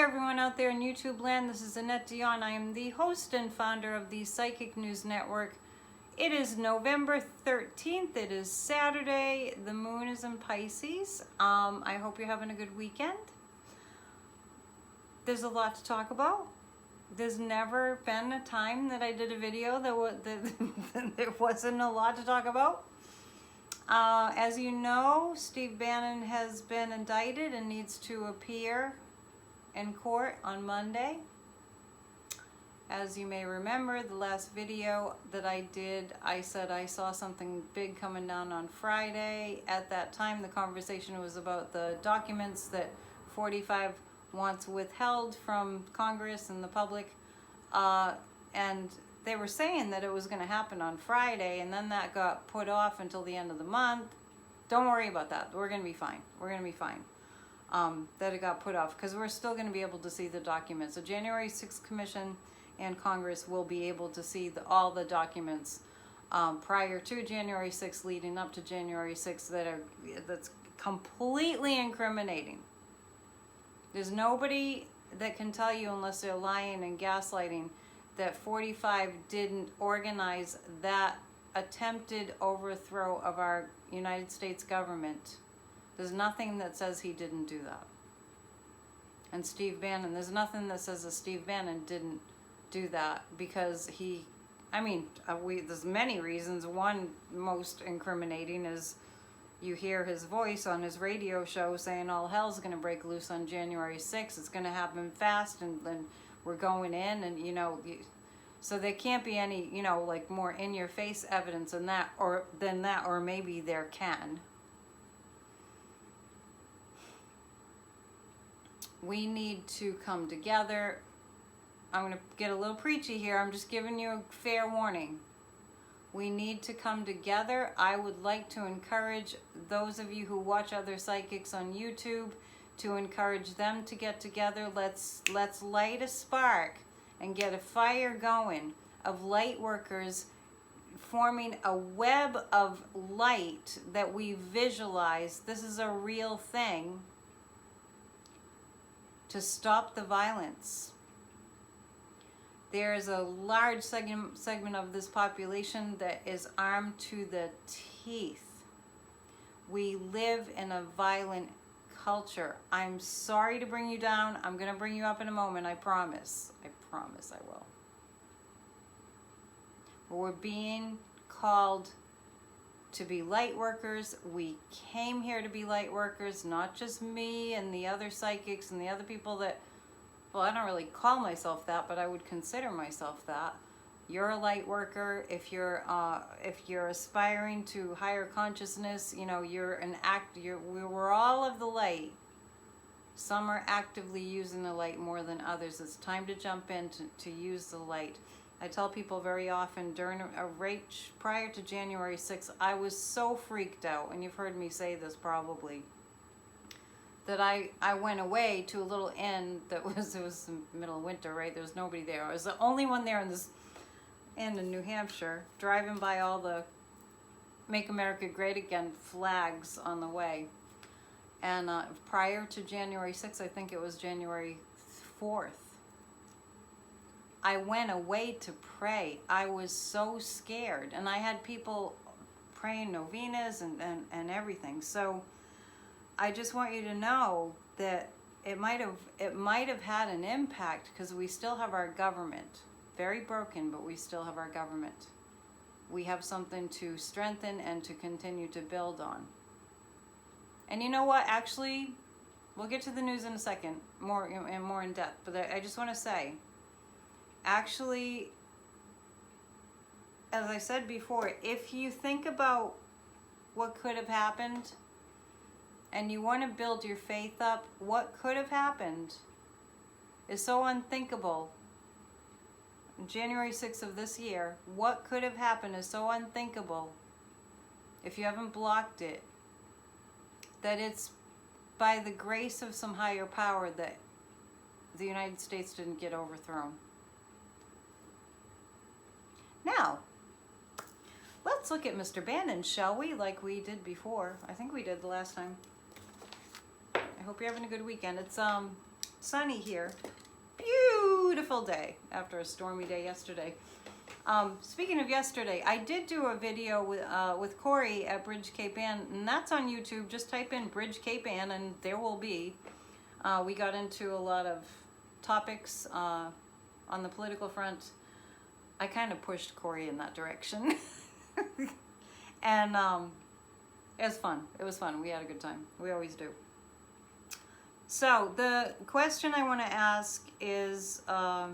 everyone out there in YouTube land. This is Annette Dion. I am the host and founder of the Psychic News Network. It is November 13th. It is Saturday. The moon is in Pisces. I hope you're having a good weekend. There's a lot to talk about. There's never been a time that I did a video that there wasn't a lot to talk about. As you know, Steve Bannon has been indicted and needs to appear in court on Monday. As you may remember, the last video that I did, I said I saw something big coming down on Friday. At that time, the conversation was about the documents that 45 wants withheld from Congress and the public. And they were saying that it was going to happen on Friday, and then that got put off until the end of the month. Don't worry about that. We're going to be fine. We're going to be fine. That it got put off because we're still going to be able to see the documents. The January 6th Commission and Congress will be able to see all the documents prior to January 6th, leading up to January 6th, that's completely incriminating. There's nobody that can tell you, unless they're lying and gaslighting, that 45 didn't organize that attempted overthrow of our United States government. There's nothing that says he didn't do that. And Steve Bannon, there's nothing that says that Steve Bannon didn't do that, because there's many reasons. One most incriminating is you hear his voice on his radio show saying all hell's going to break loose on January 6th. It's going to happen fast, and then we're going in, and so there can't be any, like more in-your-face evidence than that, or maybe there can. We need to come together. I'm going to get a little preachy here. I'm just giving you a fair warning. We need to come together. I would like to encourage those of you who watch other psychics on YouTube to encourage them to get together. Let's light a spark and get a fire going of light workers forming a web of light that we visualize. This is a real thing, to stop the violence. There is a large segment of this population that is armed to the teeth. We live in a violent culture. I'm sorry to bring you down. I'm going to bring you up in a moment. I promise. I promise I will. We're being called to be light workers. We came here to be light workers, not just me and the other psychics and the other people that, well, I don't really call myself that, but I would consider myself that. You're a light worker. If you're aspiring to higher consciousness, you're an we're all of the light. Some are actively using the light more than others. It's time to jump in to use the light. I tell people very often, prior to January 6th, I was so freaked out, and you've heard me say this probably, that I went away to a little inn it was the middle of winter, right? There was nobody there. I was the only one there in this inn in New Hampshire, driving by all the Make America Great Again flags on the way. And prior to January 6th, I think it was January 4th, I went away to pray. I was so scared, and I had people praying novenas and everything. So I just want you to know that it might have had an impact, because we still have our government. Very broken, but we still have our government. We have something to strengthen and to continue to build on. And you know what? Actually, we'll get to the news in a second, more in depth. But I just want to say, actually, as I said before, if you think about what could have happened, and you want to build your faith up, what could have happened is so unthinkable. January 6th of this year, what could have happened is so unthinkable, if you haven't blocked it, that it's by the grace of some higher power that the United States didn't get overthrown. Now, let's look at Mr. Bannon, shall we? Like we did before. I think we did the last time. I hope you're having a good weekend. It's sunny here. Beautiful day after a stormy day yesterday. Speaking of yesterday, I did do a video with Corey at Bridge Cape Ann, and that's on YouTube. Just type in Bridge Cape Ann and there will be. We got into a lot of topics on the political front. I kind of pushed Corey in that direction. And it was fun. It was fun. We had a good time. We always do. So the question I want to ask is, oh,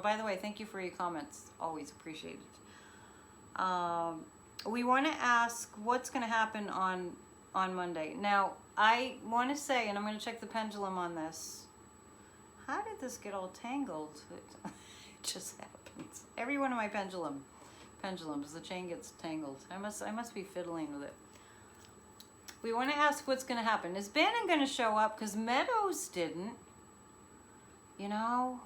by the way, thank you for your comments. Always appreciated. We want to ask what's going to happen on Monday. Now, I want to say, and I'm going to check the pendulum on this. How did this get all tangled? It just happens. Every one of my pendulums, the chain gets tangled. I must be fiddling with it. We want to ask what's going to happen. Is Bannon going to show up? Because Meadows didn't. You know,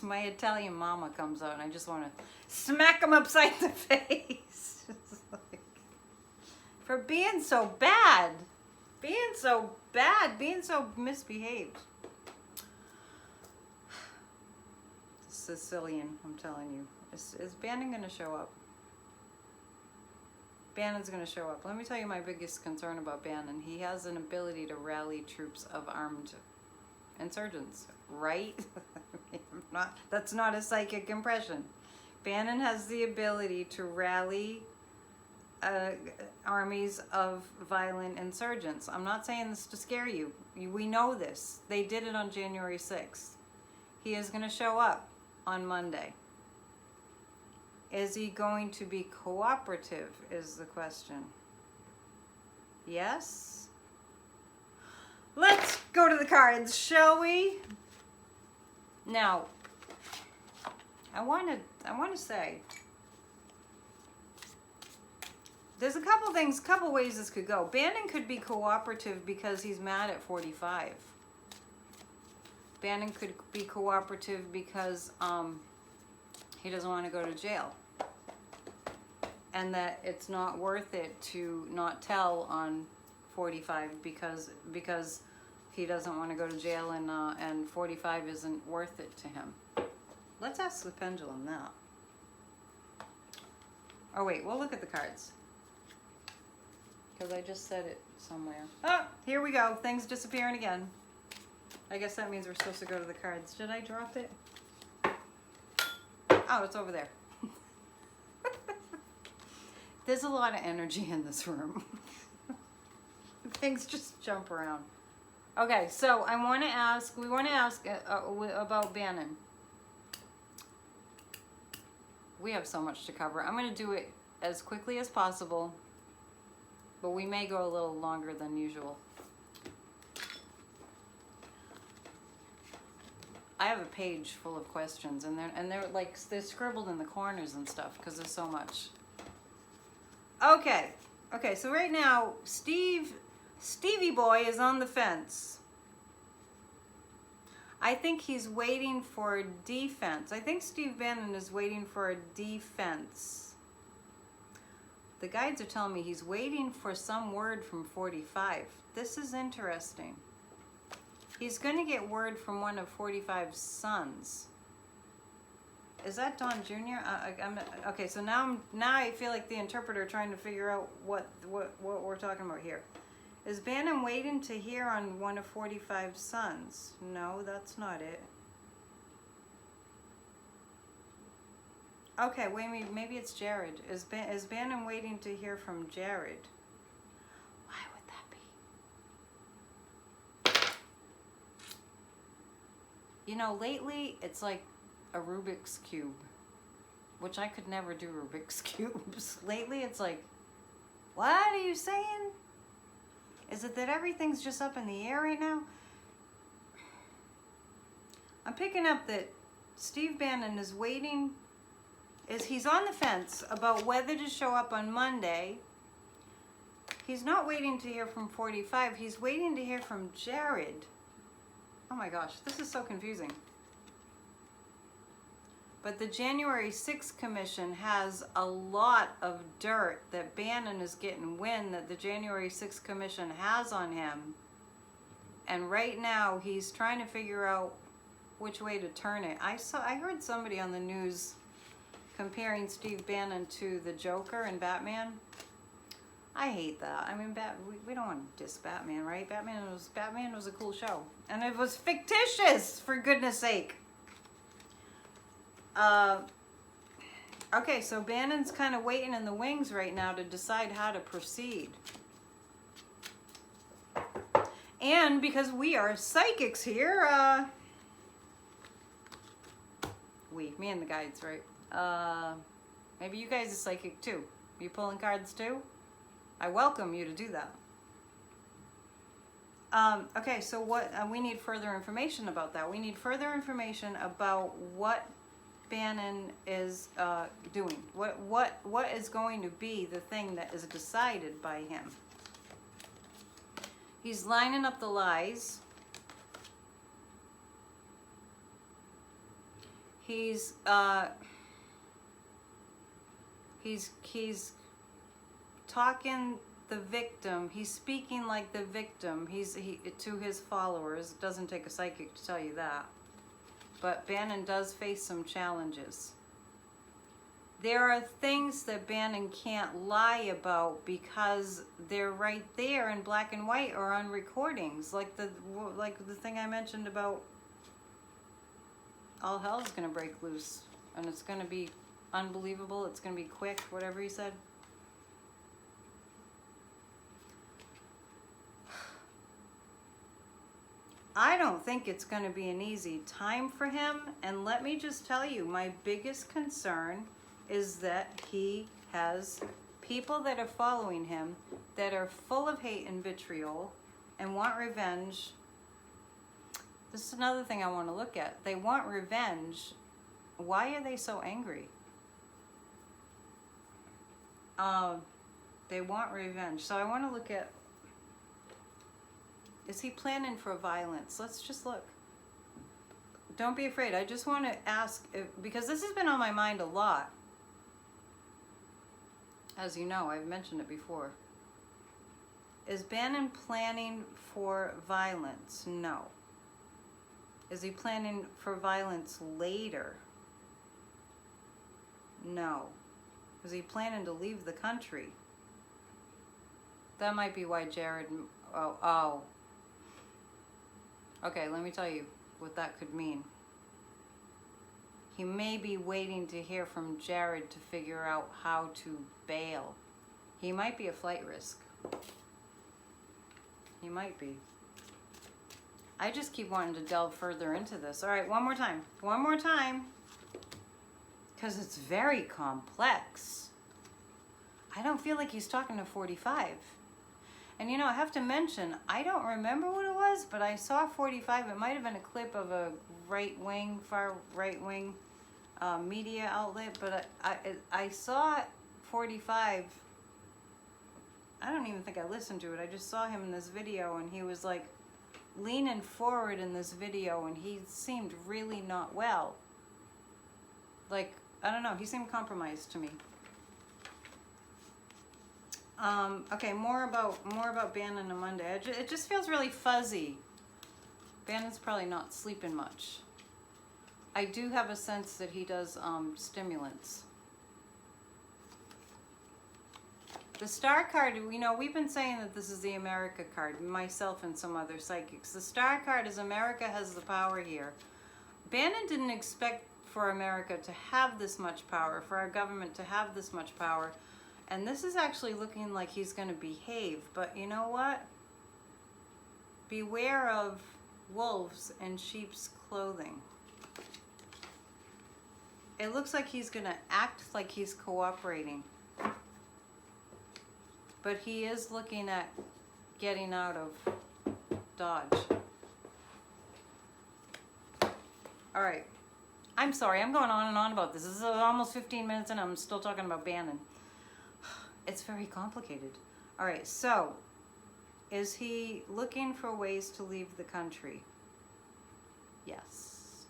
my Italian mama comes out and I just want to smack him upside the face. Like, for being so bad. Being so misbehaved. Sicilian, I'm telling you. Is Bannon going to show up? Bannon's going to show up. Let me tell you my biggest concern about Bannon. He has an ability to rally troops of armed insurgents, right? That's not a psychic impression. Bannon has the ability to rally armies of violent insurgents. I'm not saying this to scare you. We know this. They did it on January 6th. He is going to show up on Monday. Is he going to be cooperative is the question. Yes? Let's go to the cards, shall we? Now, I want to say, there's a couple ways this could go. Bannon could be cooperative because he's mad at 45. Bannon could be cooperative because he doesn't want to go to jail. And that it's not worth it to not tell on 45 because he doesn't want to go to jail and 45 isn't worth it to him. Let's ask the pendulum now. Oh wait, we'll look at the cards. Because I just said it somewhere. Oh, here we go. Things disappearing again. I guess that means we're supposed to go to the cards. Did I drop it? Oh, it's over there. There's a lot of energy in this room. Things just jump around. Okay, so we want to ask about Bannon. We have so much to cover. I'm going to do it as quickly as possible, but we may go a little longer than usual. I have a page full of questions, and they're scribbled in the corners and stuff because there's so much. Okay, so right now, Stevie Boy is on the fence. I think he's waiting for defense. I think Steve Bannon is waiting for a defense. The guides are telling me he's waiting for some word from 45. This is interesting. He's going to get word from one of 45's sons. Is that Don Jr.? Okay, so now I feel like the interpreter trying to figure out what we're talking about here. Is Bannon waiting to hear on one of 45's sons? No, that's not it. Okay, wait, maybe it's Jared. Is Bannon waiting to hear from Jared? Why would that be? You know, lately it's like a Rubik's Cube, which I could never do Rubik's Cubes. Lately it's like, what are you saying? Is it that everything's just up in the air right now? I'm picking up that Steve Bannon is waiting, he's on the fence about whether to show up on Monday. He's not waiting to hear from 45, he's waiting to hear from Jared. Oh my gosh, this is so confusing. But the January 6th Commission has a lot of dirt that Bannon is getting wind that the January 6th Commission has on him. And right now he's trying to figure out which way to turn it. I heard somebody on the news comparing Steve Bannon to the Joker in Batman. I hate that. I mean, we don't want to diss Batman, right? Batman was a cool show, and it was fictitious, for goodness sake. Okay, so Bannon's kind of waiting in the wings right now to decide how to proceed. And because we are psychics here, me and the guides, right? Maybe you guys are psychic too. You pulling cards too? I welcome you to do that. Okay, so what we need further information about that. We need further information about what Bannon is doing. What is going to be the thing that is decided by him? He's lining up the lies. He's talking the victim. He's speaking like the victim. To his followers. It doesn't take a psychic to tell you that. But Bannon does face some challenges. There are things that Bannon can't lie about because they're right there in black and white or on recordings, like the thing I mentioned about all hell's gonna break loose and it's gonna be unbelievable. It's gonna be quick. Whatever he said. I don't think it's going to be an easy time for him. And let me just tell you, my biggest concern is that he has people that are following him that are full of hate and vitriol and want revenge. This is another thing I want to look at. They want revenge. Why are they so angry? They want revenge. So I want to look at, is he planning for violence? Let's just look. Don't be afraid. I just want to ask, because this has been on my mind a lot. As you know, I've mentioned it before. Is Bannon planning for violence? No. Is he planning for violence later? No. Is he planning to leave the country? That might be why Jared... Oh. Okay, let me tell you what that could mean. He may be waiting to hear from Jared to figure out how to bail. He might be a flight risk. He might be. I just keep wanting to delve further into this. All right, one more time. One more time. Because it's very complex. I don't feel like he's talking to 45. And you know, I have to mention, I don't remember what it was, but I saw 45. It might have been a clip of a far right-wing media outlet, but I saw 45. I don't even think I listened to it. I just saw him in this video, and he was like leaning forward in this video, and he seemed really not well. Like, I don't know, he seemed compromised to me. Okay, more about Bannon on Monday. It just feels really fuzzy. Bannon's probably not sleeping much. I do have a sense that he does stimulants. The Star card, you know, we've been saying that this is the America card, myself and some other psychics. The Star card is America has the power here. Bannon didn't expect for America to have this much power, for our government to have this much power. And this is actually looking like he's going to behave. But you know what? Beware of wolves in sheep's clothing. It looks like he's going to act like he's cooperating. But he is looking at getting out of Dodge. All right. I'm sorry. I'm going on and on about this. This is almost 15 minutes and I'm still talking about Bannon. It's very complicated. All right, so is he looking for ways to leave the country? Yes.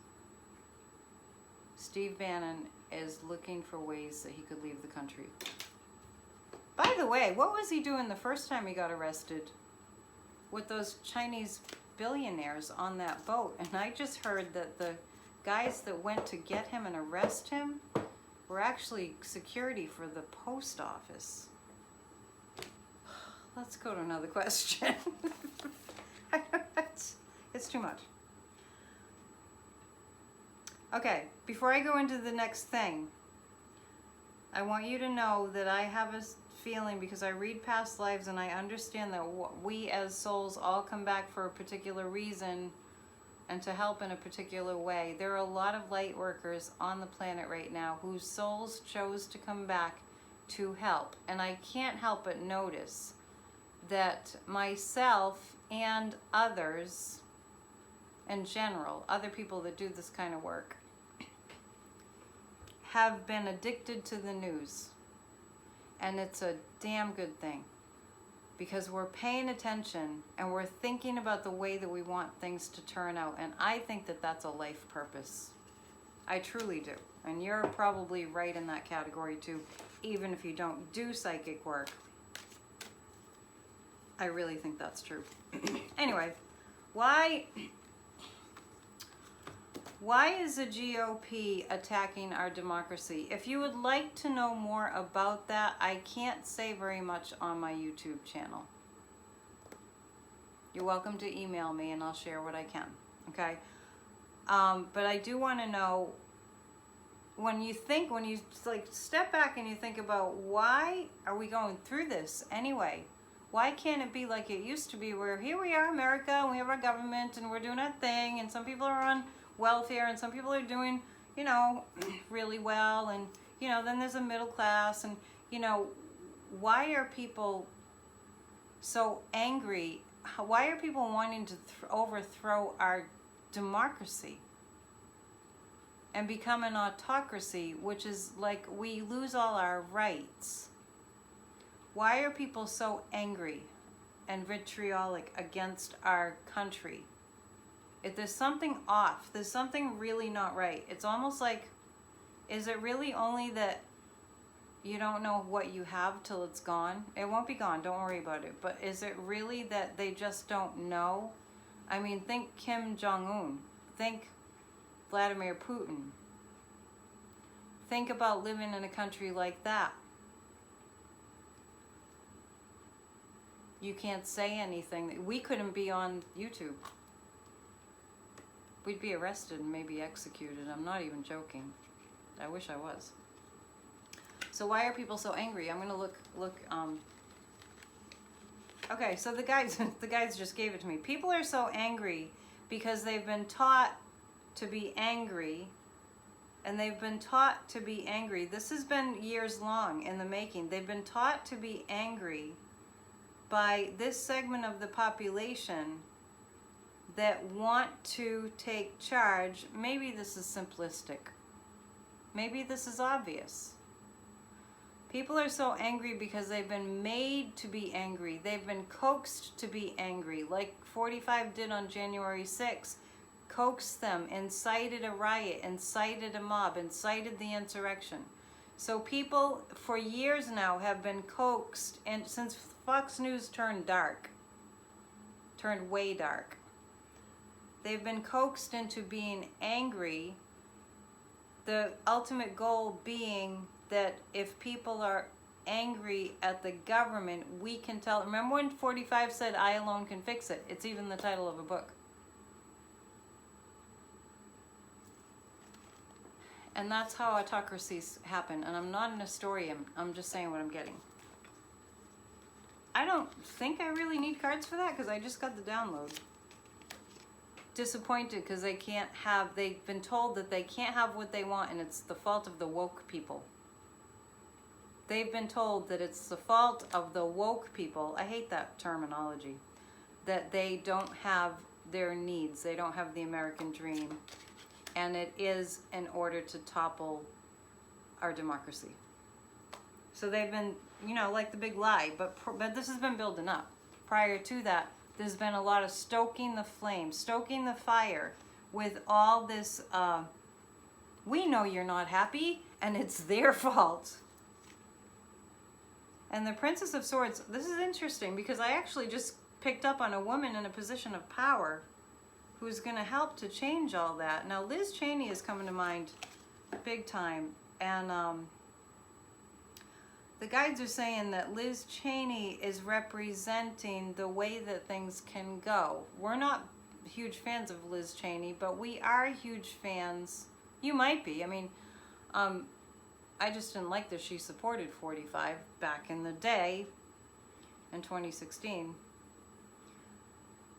Steve Bannon is looking for ways that he could leave the country. By the way, what was he doing the first time he got arrested with those Chinese billionaires on that boat. And I just heard that the guys that went to get him and arrest him were actually security for the post office. Let's go to another question. It's too much. Okay, before I go into the next thing, I want you to know that I have a feeling, because I read past lives and I understand that we as souls all come back for a particular reason and to help in a particular way. There are a lot of light workers on the planet right now whose souls chose to come back to help. And I can't help but notice that myself and others in general, other people that do this kind of work, have been addicted to the news. And it's a damn good thing, because we're paying attention and we're thinking about the way that we want things to turn out. And I think that that's a life purpose. I truly do. And you're probably right in that category too, even if you don't do psychic work. I really think that's true. Anyway, why is the GOP attacking our democracy? If you would like to know more about that, I can't say very much on my YouTube channel. You're welcome to email me and I'll share what I can, okay? But I do want to know, when you like step back and you think about, why are we going through this anyway? Why can't it be like it used to be, where here we are, America, and we have our government and we're doing our thing, and some people are on welfare and some people are doing, you know, really well, and, you know, then there's a middle class, and, you know, why are people so angry? Why are people wanting to overthrow our democracy and become an autocracy, which is like we lose all our rights? Why are people so angry and vitriolic against our country? If there's something off, there's something really not right. It's almost like, is it really only that you don't know what you have till it's gone? It won't be gone, don't worry about it. But is it really that they just don't know? I mean, think Kim Jong-un. Think Vladimir Putin. Think about living in a country like that. You can't say anything. We couldn't be on YouTube. We'd be arrested and maybe executed. I'm not even joking. I wish I was. So why are people so angry? I'm gonna look. Okay, so the guys just gave it to me. People are so angry because they've been taught to be angry, and they've been taught to be angry. This has been years long in the making. They've been taught to be angry by this segment of the population that want to take charge. Maybe this is simplistic. Maybe this is obvious. People are so angry because they've been made to be angry. They've been coaxed to be angry, like 45 did on January 6th. Coaxed them, incited a riot, incited a mob, incited the insurrection. So people for years now have been coaxed, and since Fox News turned way dark, they've been coaxed into being angry. The ultimate goal being that if people are angry at the government, we can tell. Remember when 45 said, "I alone can fix it"? It's even the title of a book. And that's how autocracies happen. And I'm not an historian. I'm just saying what I'm getting. I don't think I really need cards for that because I just got the download. Disappointed because they've been told that they can't have what they want, and it's the fault of the woke people. They've been told that it's the fault of the woke people. I hate that terminology. That they don't have their needs. They don't have the American dream. And it is in order to topple our democracy. So they've been, you know, like the big lie, but this has been building up. Prior to that, there's been a lot of stoking the flame, stoking the fire with all this, we know you're not happy, and it's their fault. And the Princess of Swords, this is interesting because I actually just picked up on a woman in a position of power who's going to help to change all that. Now, Liz Cheney is coming to mind big time. And the guides are saying that Liz Cheney is representing the way that things can go. We're not huge fans of Liz Cheney, but we are huge fans. You might be. I mean, I just didn't like that she supported 45 back in the day in 2016.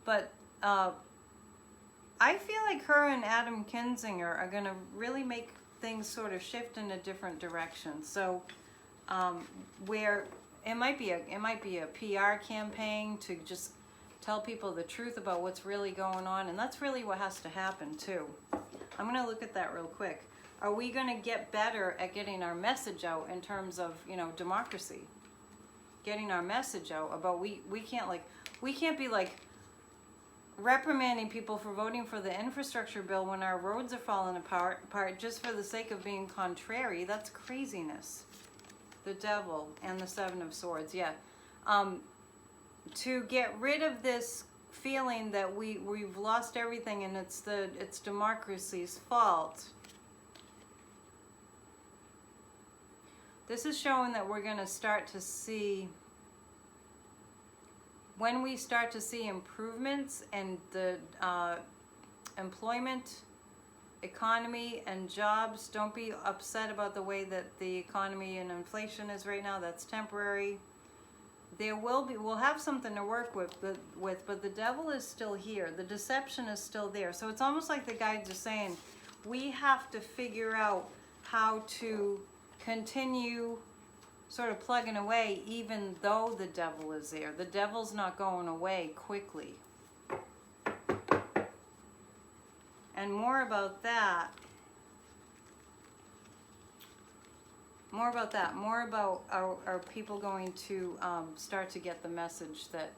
But I feel like her and Adam Kinzinger are going to really make things sort of shift in a different direction. So where it might be a PR campaign to just tell people the truth about what's really going on, and that's really what has to happen too. I'm going to look at that real quick. Are we going to get better at getting our message out in terms of, you know, democracy? Getting our message out about we can't be like reprimanding people for voting for the infrastructure bill when our roads are falling apart just for the sake of being contrary. That's craziness. The devil and the Seven of Swords, yeah. To get rid of this feeling that we've lost everything and it's democracy's fault. This is showing that we're going to start to see, when we start to see improvements in the employment, economy, and jobs. Don't be upset about the way that the economy and inflation is right now. That's temporary. We'll have something to work with, but the devil is still here. The deception is still there. So it's almost like the guides are saying, we have to figure out how to continue sort of plugging away even though the devil is there. The devil's not going away quickly. And more about that. More about are people going to start to get the message that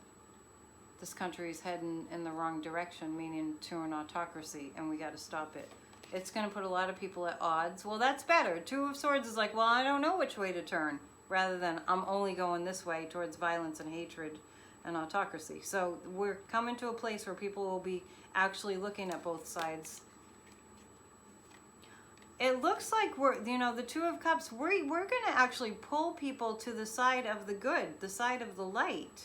this country is heading in the wrong direction, meaning to an autocracy, and we got to stop it. It's going to put a lot of people at odds. Well, that's better. Two of Swords is like, well, I don't know which way to turn, rather than I'm only going this way towards violence and hatred and autocracy. So we're coming to a place where people will be actually looking at both sides. It looks like the Two of Cups, we're going to actually pull people to the side of the good, the side of the light,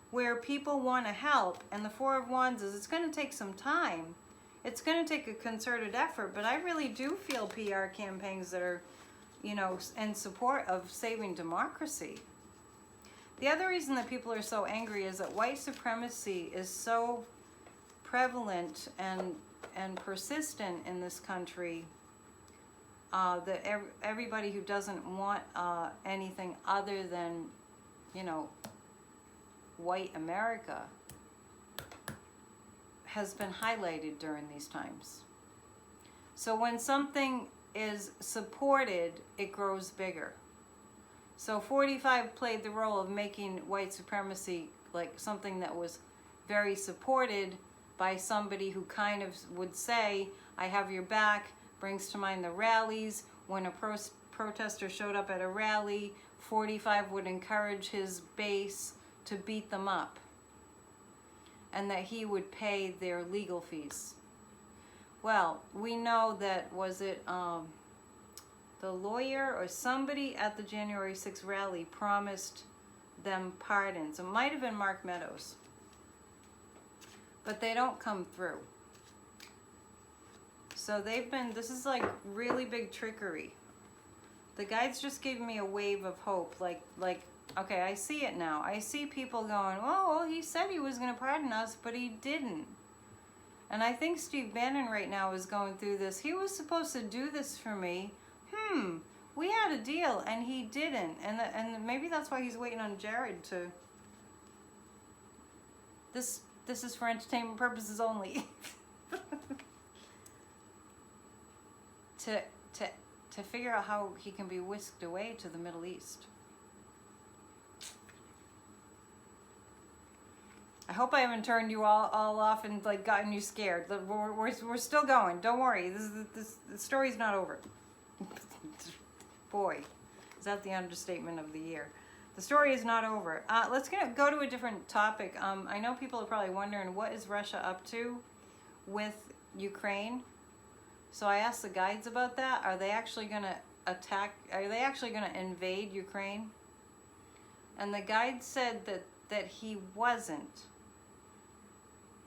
where people want to help. And the Four of Wands is, it's going to take some time. It's going to take a concerted effort, but I really do feel PR campaigns that are, in support of saving democracy. The other reason that people are so angry is that white supremacy is so prevalent and persistent in this country that everybody who doesn't want anything other than, white America has been highlighted during these times. So when something is supported, it grows bigger. So 45 played the role of making white supremacy like something that was very supported by somebody who kind of would say, I have your back. Brings to mind the rallies. When a protester showed up at a rally, 45 would encourage his base to beat them up, and that he would pay their legal fees. Well, we know that, was it the lawyer or somebody at the January 6th rally promised them pardons. It might have been Mark Meadows. But they don't come through. So this is like really big trickery. The guides just gave me a wave of hope. Like, okay, I see it now. I see people going, oh, well, he said he was going to pardon us, but he didn't. And I think Steve Bannon right now is going through this. He was supposed to do this for me. We had a deal, and he didn't. And maybe that's why he's waiting on Jared to... This is for entertainment purposes only. To figure out how he can be whisked away to the Middle East. I hope I haven't turned you all off and like gotten you scared. We're still going. Don't worry. The story's not over. Boy, is that the understatement of the year. The story is not over. Let's go to a different topic. I know people are probably wondering, what is Russia up to with Ukraine? So I asked the guides about that. Are they actually going to attack? Are they actually going to invade Ukraine? And the guide said that he wasn't.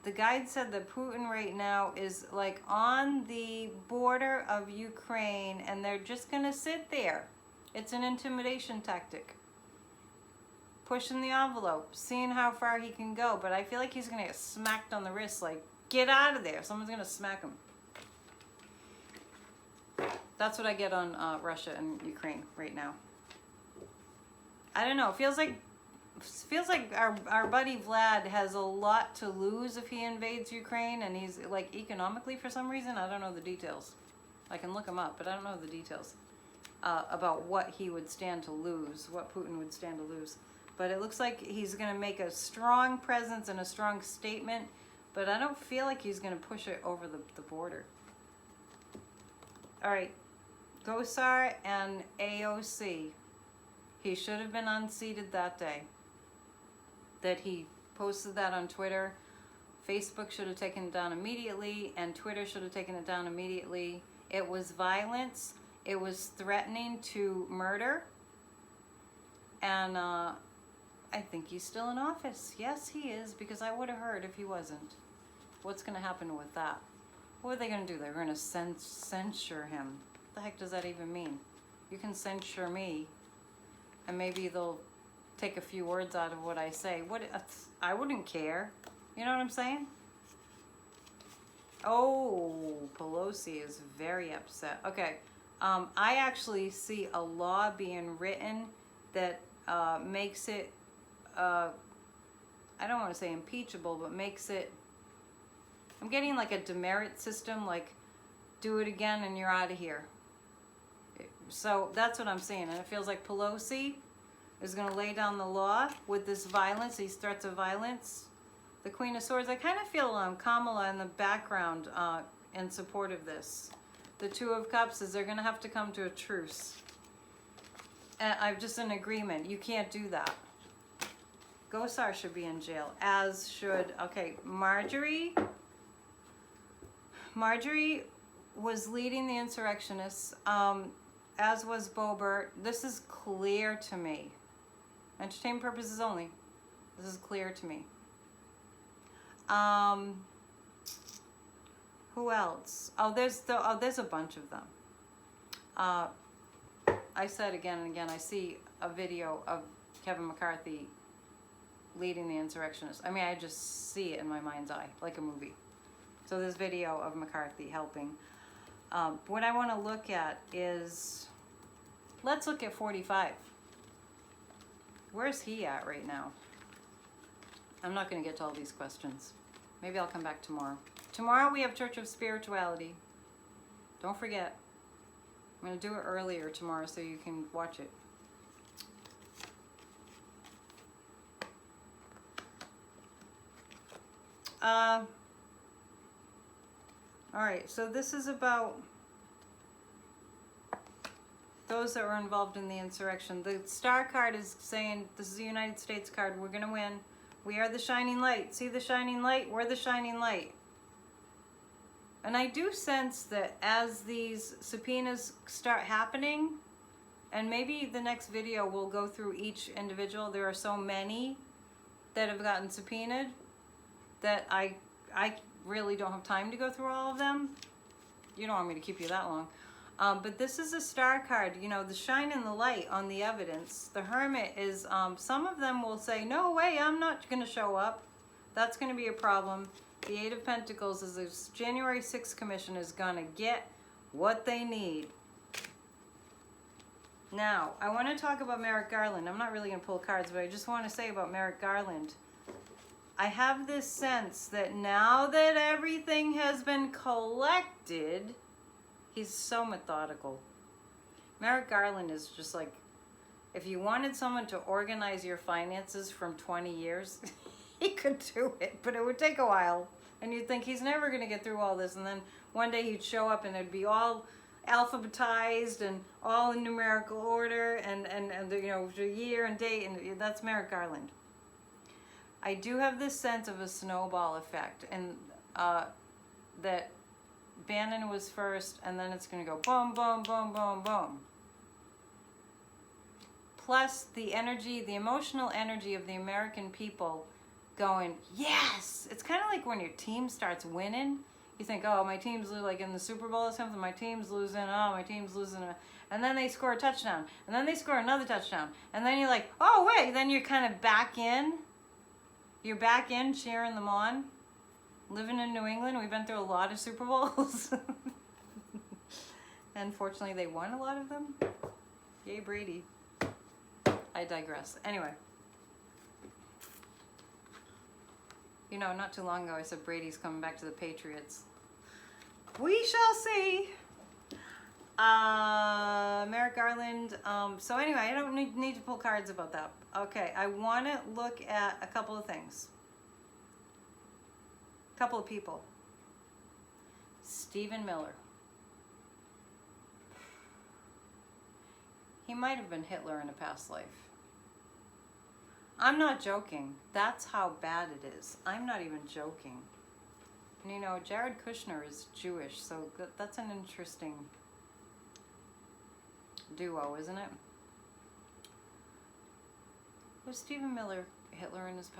The guide said that Putin right now is like on the border of Ukraine, and they're just going to sit there. It's an intimidation tactic. Pushing the envelope, seeing how far he can go. But I feel like he's going to get smacked on the wrist, like, get out of there. Someone's going to smack him. That's what I get on Russia and Ukraine right now. I don't know. It feels like our buddy Vlad has a lot to lose if he invades Ukraine, and he's like economically for some reason. I don't know the details. I can look him up, but I don't know the details about what he would stand to lose, what Putin would stand to lose. But it looks like he's going to make a strong presence and a strong statement, but I don't feel like he's going to push it over the border. All right, Gosar and AOC. He should have been unseated that day. That he posted that on Twitter. Facebook should have taken it down immediately, and Twitter should have taken it down immediately. It was violence. It was threatening to murder. And I think he's still in office. Yes, he is, because I would have heard if he wasn't. What's going to happen with that? What are they going to do? They're going to censure him. What the heck does that even mean? You can censure me, and maybe they'll take a few words out of what I say. I wouldn't care. You know what I'm saying? Oh, Pelosi is very upset. Okay. I actually see a law being written that makes it, I don't want to say impeachable, but makes it, I'm getting like a demerit system, like do it again and you're out of here. So that's what I'm saying. And it feels like Pelosi is going to lay down the law with this violence, these threats of violence. The Queen of Swords, I kind of feel Kamala in the background in support of this. The Two of Cups is they're going to have to come to a truce. And I'm just in agreement. You can't do that. Gosar should be in jail, as should, okay, Marjorie. Marjorie was leading the insurrectionists, as was Boebert. This is clear to me. Entertainment purposes only. This is clear to me. Who else? Oh, there's a bunch of them. I said again and again, I see a video of Kevin McCarthy leading the insurrectionists. I mean, I just see it in my mind's eye, like a movie. So this video of McCarthy helping. What I want to look at is, let's look at 45. Where's he at right now? I'm not going to get to all these questions. Maybe I'll come back tomorrow. Tomorrow we have Church of Spirituality. Don't forget. I'm going to do it earlier tomorrow so you can watch it. All right, so this is about those that were involved in the insurrection. The star card is saying, this is the United States card, we're going to win. We are the shining light. See the shining light? We're the shining light. And I do sense that as these subpoenas start happening, and maybe the next video will go through each individual. There are so many that have gotten subpoenaed that I really don't have time to go through all of them. You don't want me to keep you that long. But this is a star card, you know, the shine and the light on the evidence. The Hermit is, some of them will say, no way, I'm not going to show up. That's going to be a problem. The Eight of Pentacles is this January 6th commission is going to get what they need. Now, I want to talk about Merrick Garland. I'm not really going to pull cards, but I just want to say about Merrick Garland. I have this sense that now that everything has been collected, he's so methodical. Merrick Garland is just like, if you wanted someone to organize your finances from 20 years, he could do it, but it would take a while. And you'd think he's never going to get through all this. And then one day he'd show up and it'd be all alphabetized and all in numerical order, and the, you know, the year and date, and that's Merrick Garland. I do have this sense of a snowball effect, and that Bannon was first, and then it's going to go boom, boom, boom, boom, boom. Plus the energy, the emotional energy of the American people going, yes! It's kind of like when your team starts winning. You think, oh, my team's like in the Super Bowl or something, my team's losing, oh, my team's losing. And then they score a touchdown, and then they score another touchdown. And then you're like, oh, wait, then you're kind of back in. You're back in cheering them on. Living in New England, we've been through a lot of Super Bowls. And fortunately, they won a lot of them. Yay, Brady. I digress. Anyway. You know, not too long ago, I said Brady's coming back to the Patriots. We shall see. Merrick Garland. So anyway, I don't need to pull cards about that. Okay, I want to look at a couple of things. A couple of people. Stephen Miller. He might have been Hitler in a past life. I'm not joking. That's how bad it is. I'm not even joking. And you know, Jared Kushner is Jewish, so that's an interesting duo, isn't it? Was Stephen Miller Hitler in his past?